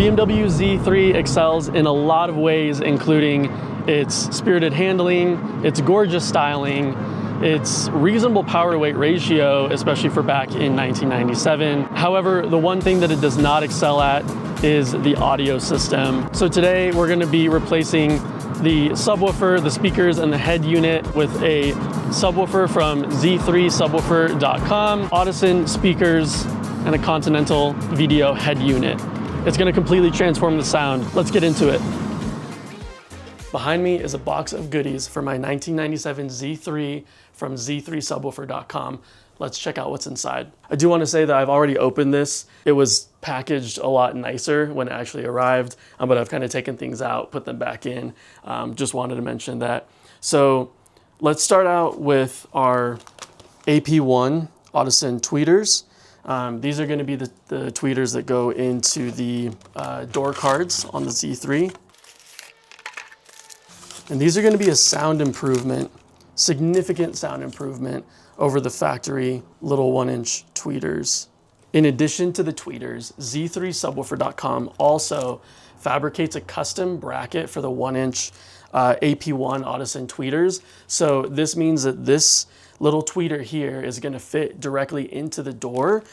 BMW Z3 excels in a lot of ways, including its spirited handling, its gorgeous styling, its reasonable power to weight ratio, especially for back in 1997. However, the one thing that it does not excel at is the audio system. So today we're gonna be replacing the subwoofer, the speakers, and the head unit with a subwoofer from Z3Subwoofer.com, Audison speakers, and a Continental VDO head unit. It's gonna completely transform the sound. Let's get into it. Behind me is a box of goodies for my 1997 Z3 from Z3Subwoofer.com. Let's check out what's inside. I do want to say that I've already opened this. It was packaged a lot nicer when it actually arrived, but I've kind of taken things out, put them back in. Just wanted to mention that. So let's start out with our AP1 Audison tweeters. These are going to be the tweeters that go into the door cards on the Z3. And these are going to be a sound improvement, significant sound improvement over the factory little 1-inch tweeters. In addition to the tweeters, Z3Subwoofer.com also fabricates a custom bracket for the 1-inch AP1 Audison tweeters. So this means that this little tweeter here is going to fit directly into the door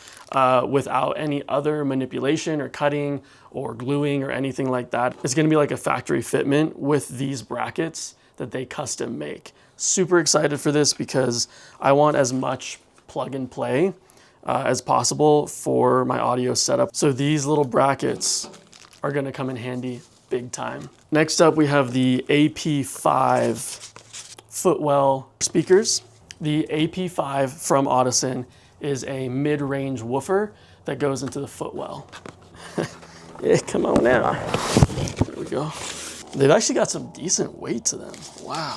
without any other manipulation or cutting or gluing or anything like that. It's going to be like a factory fitment with these brackets that they custom make. Super excited for this because I want as much plug and play as possible for my audio setup. So these little brackets are going to come in handy big time. Next up, we have the AP5 footwell speakers. The AP5 from Audison is a mid-range woofer that goes into the footwell. Yeah, come on now. There we go. They've actually got some decent weight to them. Wow.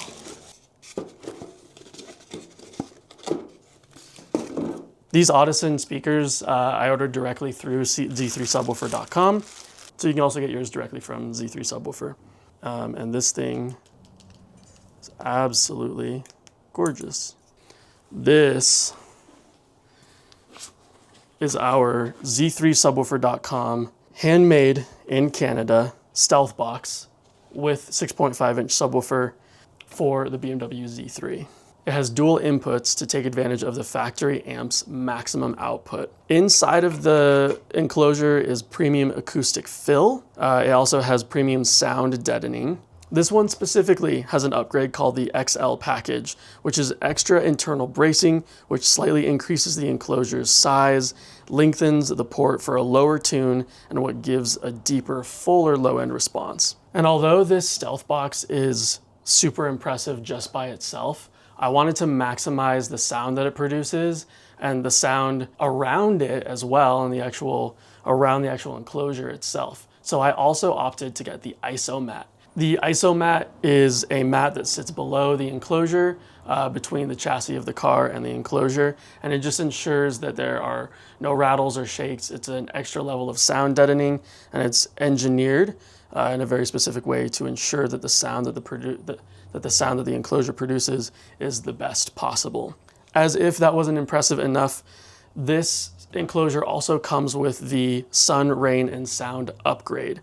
These Audison speakers I ordered directly through Z3Subwoofer.com. So you can also get yours directly from Z3 Subwoofer. And this thing is absolutely gorgeous. This is our Z3Subwoofer.com handmade in Canada Stealth box with 6.5-inch subwoofer for the BMW Z3. It has dual inputs to take advantage of the factory amp's maximum output. Inside of the enclosure is premium acoustic fill. It also has premium sound deadening. This one specifically has an upgrade called the XL package, which is extra internal bracing, which slightly increases the enclosure's size, lengthens the port for a lower tune, and what gives a deeper, fuller low-end response. And although this Stealth box is super impressive just by itself, I wanted to maximize the sound that it produces and the sound around it as well, and around the actual enclosure itself. So I also opted to get the ISO mat. The ISO mat is a mat that sits below the enclosure, between the chassis of the car and the enclosure, and it just ensures that there are no rattles or shakes. It's an extra level of sound deadening, and it's engineered in a very specific way to ensure that the sound that the enclosure produces is the best possible. As if that wasn't impressive enough, this enclosure also comes with the sun, rain, and sound upgrade.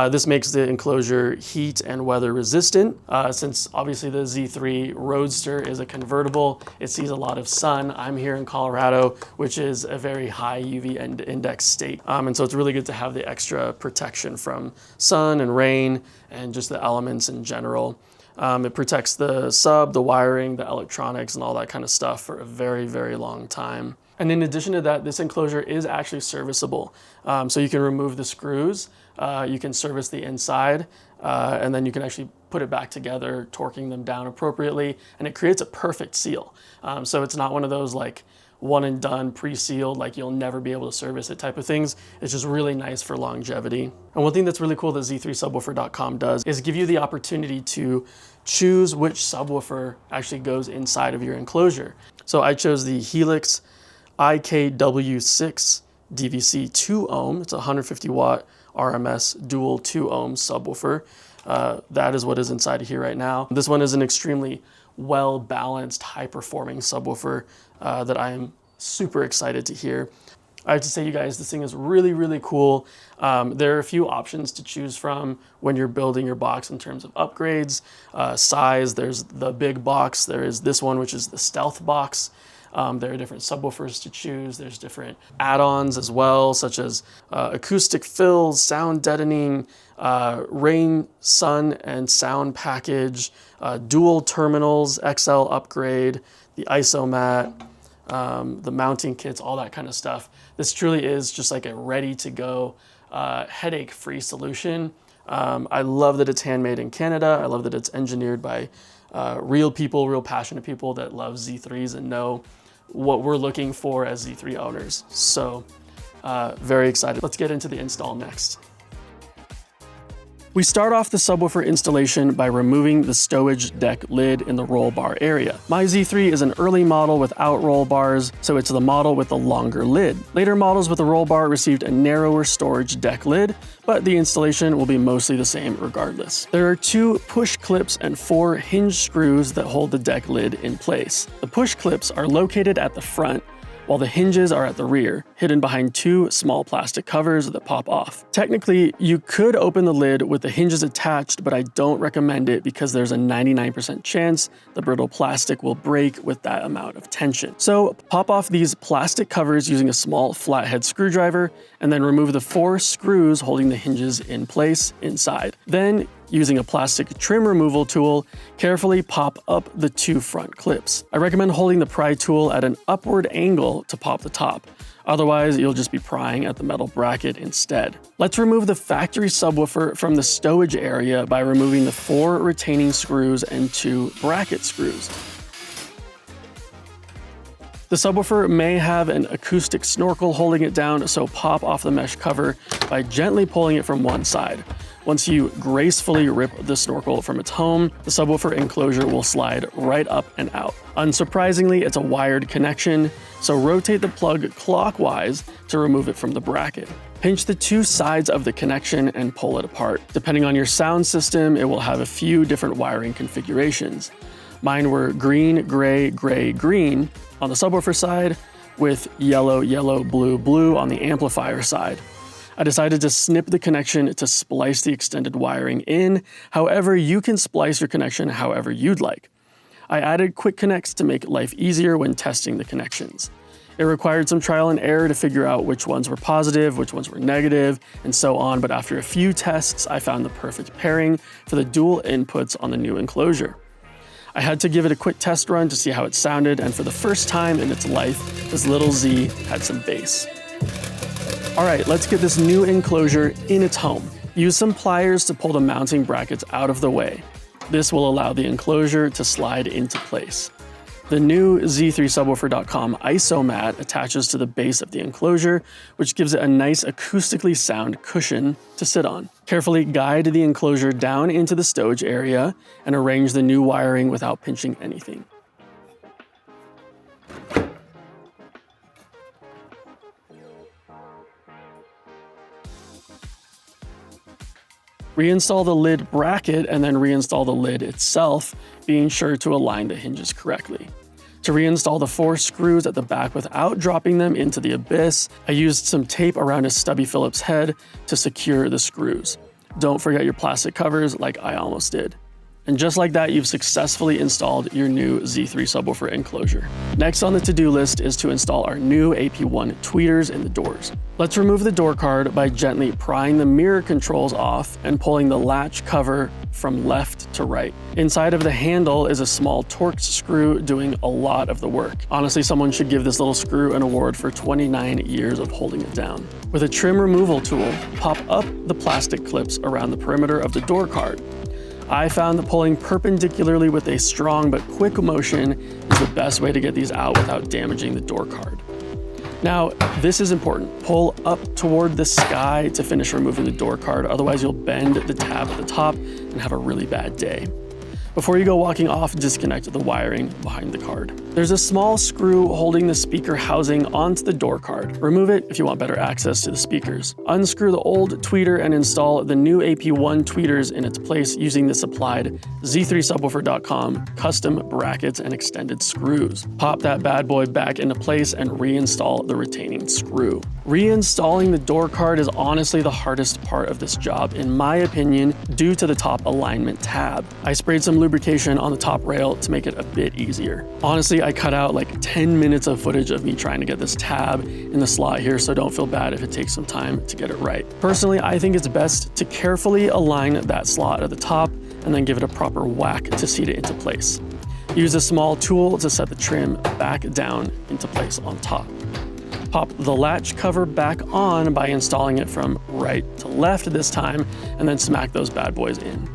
This makes the enclosure heat and weather resistant. Since obviously the Z3 Roadster is a convertible, it sees a lot of sun. I'm here in Colorado, which is a very high UV index state. And so it's really good to have the extra protection from sun and rain and just the elements in general. It protects the sub, the wiring, the electronics, and all that kind of stuff for a very, very long time. And in addition to that, this enclosure is actually serviceable. So you can remove the screws, you can service the inside, and then you can actually put it back together, torquing them down appropriately, and it creates a perfect seal. So it's not one of those like one and done, pre-sealed, like you'll never be able to service it type of things. It's just really nice for longevity. And one thing that's really cool that Z3Subwoofer.com does is give you the opportunity to choose which subwoofer actually goes inside of your enclosure. So I chose the Helix IKW6 DVC 2 ohm. It's a 150 watt RMS dual 2 ohm subwoofer. That is what is inside of here right now. This one is an extremely well-balanced, high-performing subwoofer that I am super excited to hear. I have to say, you guys, this thing is really, really cool. There are a few options to choose from when you're building your box in terms of upgrades, size. There's the big box. There is this one, which is the Stealth box. There are different subwoofers to choose. There's different add-ons as well, such as acoustic fills, sound deadening, rain, sun, and sound package, dual terminals, XL upgrade, the isomat, the mounting kits, all that kind of stuff. This truly is just like a ready-to-go, headache-free solution. I love that it's handmade in Canada. I love that it's engineered by real people, real passionate people that love Z3s and know what we're looking for as Z3 owners. So very excited. Let's get into the install next. We start off the subwoofer installation by removing the stowage deck lid in the roll bar area. My Z3 is an early model without roll bars, so it's the model with the longer lid. Later models with a roll bar received a narrower storage deck lid, but the installation will be mostly the same regardless. There are 2 push clips and 4 hinge screws that hold the deck lid in place. The push clips are located at the front, while the hinges are at the rear, hidden behind 2 small plastic covers that pop off. Technically, you could open the lid with the hinges attached, but I don't recommend it because there's a 99% chance the brittle plastic will break with that amount of tension. So pop off these plastic covers using a small flathead screwdriver, and then remove the 4 screws holding the hinges in place inside. Then, using a plastic trim removal tool, carefully pop up the 2 front clips. I recommend holding the pry tool at an upward angle to pop the top. Otherwise, you'll just be prying at the metal bracket instead. Let's remove the factory subwoofer from the stowage area by removing the 4 retaining screws and 2 bracket screws. The subwoofer may have an acoustic snorkel holding it down, so pop off the mesh cover by gently pulling it from one side. Once you gracefully rip the snorkel from its home, the subwoofer enclosure will slide right up and out. Unsurprisingly, it's a wired connection, so rotate the plug clockwise to remove it from the bracket. Pinch the 2 sides of the connection and pull it apart. Depending on your sound system, it will have a few different wiring configurations. Mine were green, gray, gray, green on the subwoofer side, with yellow, yellow, blue, blue on the amplifier side. I decided to snip the connection to splice the extended wiring in. However, you can splice your connection however you'd like. I added quick connects to make life easier when testing the connections. It required some trial and error to figure out which ones were positive, which ones were negative, and so on, but after a few tests, I found the perfect pairing for the dual inputs on the new enclosure. I had to give it a quick test run to see how it sounded, and for the first time in its life, this little Z had some bass. All right, let's get this new enclosure in its home. Use some pliers to pull the mounting brackets out of the way. This will allow the enclosure to slide into place. The new Z3Subwoofer.com isomat attaches to the base of the enclosure, which gives it a nice acoustically sound cushion to sit on. Carefully guide the enclosure down into the stowage area and arrange the new wiring without pinching anything. Reinstall the lid bracket and then reinstall the lid itself, being sure to align the hinges correctly. To reinstall the 4 screws at the back without dropping them into the abyss, I used some tape around a stubby Phillips head to secure the screws. Don't forget your plastic covers like I almost did. And just like that, you've successfully installed your new Z3 subwoofer enclosure. Next on the to-do list is to install our new AP1 tweeters in the doors. Let's remove the door card by gently prying the mirror controls off and pulling the latch cover from left to right. Inside of the handle is a small Torx screw doing a lot of the work. Honestly, someone should give this little screw an award for 29 years of holding it down. With a trim removal tool, pop up the plastic clips around the perimeter of the door card. I found that pulling perpendicularly with a strong but quick motion is the best way to get these out without damaging the door card. Now, this is important. Pull up toward the sky to finish removing the door card, otherwise you'll bend the tab at the top and have a really bad day. Before you go walking off, disconnect the wiring behind the card. There's a small screw holding the speaker housing onto the door card. Remove it if you want better access to the speakers. Unscrew the old tweeter and install the new AP1 tweeters in its place using the supplied Z3Subwoofer.com custom brackets and extended screws. Pop that bad boy back into place and reinstall the retaining screw. Reinstalling the door card is honestly the hardest part of this job, in my opinion, due to the top alignment tab. I sprayed some lubrication on the top rail to make it a bit easier. Honestly, I cut out like 10 minutes of footage of me trying to get this tab in the slot here, so don't feel bad if it takes some time to get it right. Personally, I think it's best to carefully align that slot at the top and then give it a proper whack to seat it into place. Use a small tool to set the trim back down into place on top. Pop the latch cover back on by installing it from right to left this time, and then smack those bad boys in.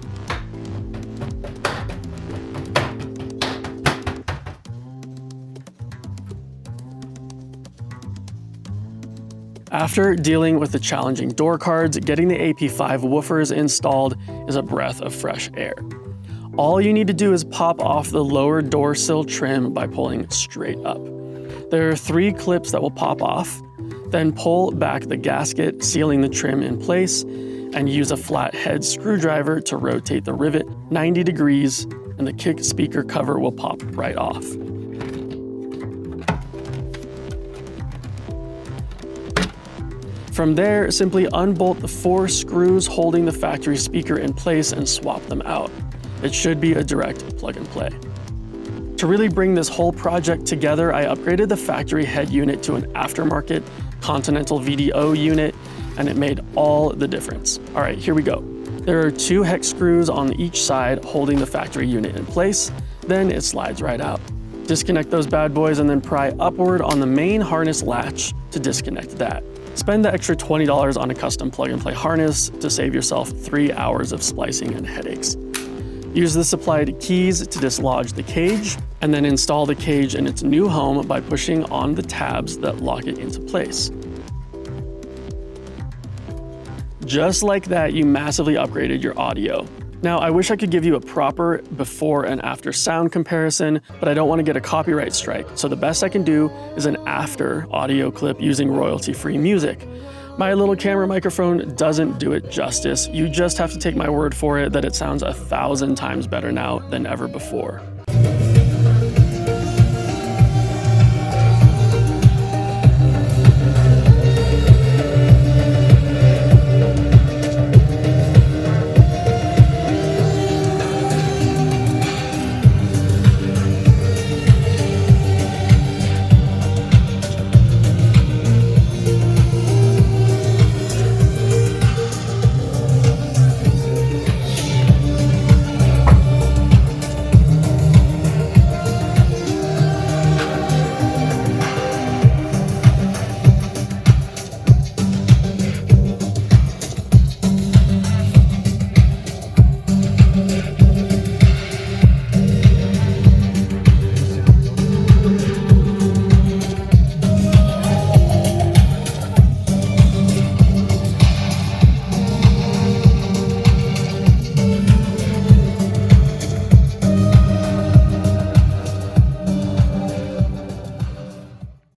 After dealing with the challenging door cards, getting the AP5 woofers installed is a breath of fresh air. All you need to do is pop off the lower door sill trim by pulling straight up. There are 3 clips that will pop off, then pull back the gasket, sealing the trim in place, and use a flat head screwdriver to rotate the rivet 90 degrees, and the kick speaker cover will pop right off. From there, simply unbolt the 4 screws holding the factory speaker in place and swap them out. It should be a direct plug and play. To really bring this whole project together, I upgraded the factory head unit to an aftermarket Continental VDO unit, and it made all the difference. All right, here we go. There are 2 hex screws on each side holding the factory unit in place, then it slides right out. Disconnect those bad boys and then pry upward on the main harness latch to disconnect that. Spend the extra $20 on a custom plug-and-play harness to save yourself 3 hours of splicing and headaches. Use the supplied keys to dislodge the cage, and then install the cage in its new home by pushing on the tabs that lock it into place. Just like that, you massively upgraded your audio. Now, I wish I could give you a proper before and after sound comparison, but I don't want to get a copyright strike, so the best I can do is an after audio clip using royalty-free music. My little camera microphone doesn't do it justice. You just have to take my word for it that it sounds 1,000 times better now than ever before.